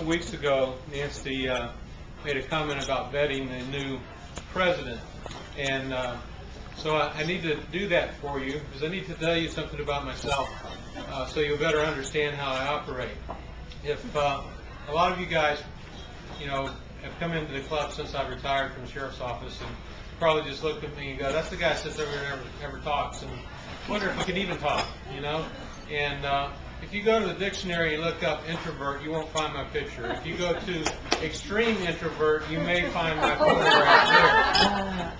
couple weeks ago, Nancy made a comment about vetting the new president, and so I need to do that for you because I need to tell you something about myself so you'll better understand how I operate. If a lot of you guys, have come into the club since I retired from the sheriff's office and probably just looked at me and go, "That's the guy that sits over there and never talks," and wonder if we can even talk, And if you go to the dictionary and look up introvert, you won't find my picture. If you go to extreme introvert, you may find my photograph there.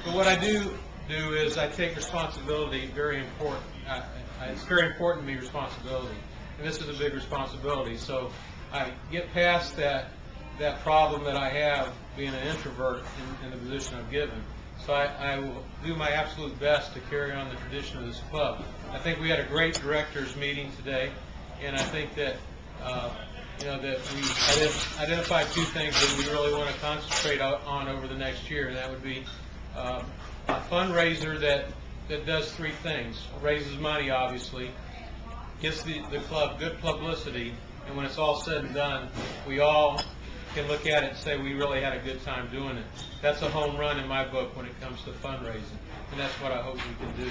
But what I do is I take responsibility very important. It's very important to me, responsibility. And this is a big responsibility. So I get past that problem that I have being an introvert in the position I'm given. So I will do my absolute best to carry on the tradition of this club. I think we had a great directors meeting today, and I think that that we identified two things that we really want to concentrate on over the next year, and that would be a fundraiser that does three things: raises money, obviously, gives the club good publicity, and when it's all said and done, we all can look at it and say we really had a good time doing it. That's a home run in my book when it comes to fundraising, and that's what I hope we can do.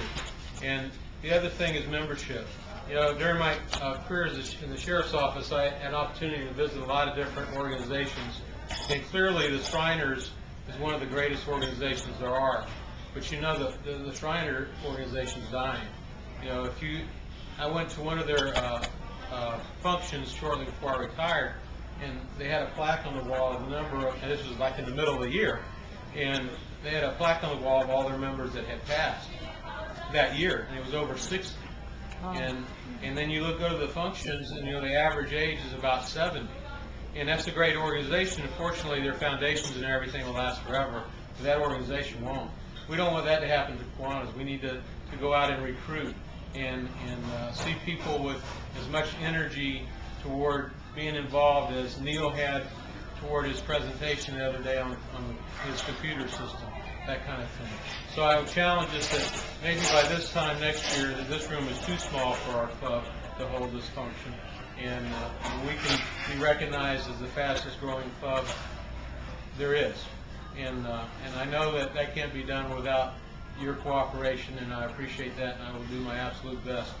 And the other thing is membership. During my career in the sheriff's office, I had an opportunity to visit a lot of different organizations, and clearly the Shriners is one of the greatest organizations there are. But the Shriner organization's dying. I went to one of their functions shortly before I retired, and they had a plaque on the wall of the number of, and this was like in the middle of the year, and they had a plaque on the wall of all their members that had passed that year, and it was over 60. And then you go to the functions, and the average age is about 70. And that's a great organization. Unfortunately, their foundations and everything will last forever, but that organization won't. We don't want that to happen to Kiwanis. We need to go out and recruit and see people with as much energy toward being involved as Neil had toward his presentation the other day on his computer system, that kind of thing. So I would challenge us that maybe by this time next year that this room is too small for our club to hold this function, and we can be recognized as the fastest growing club there is. And I know that can't be done without your cooperation, and I appreciate that, and I will do my absolute best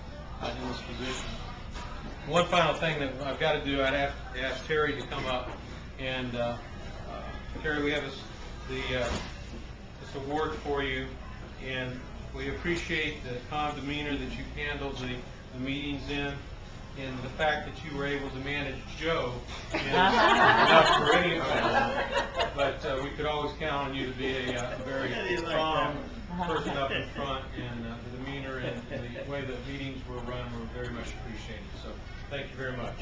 in this position. One final thing that I've got to do, I'd have to ask Terry to come up, and Terry, we have this award for you, and we appreciate the calm demeanor that you've handled the meetings in, and the fact that you were able to manage Joe is enough for any of us. But we could always count on you to be a very calm person up in front, and the demeanor and the way the meetings were run were very much appreciated. So thank you very much.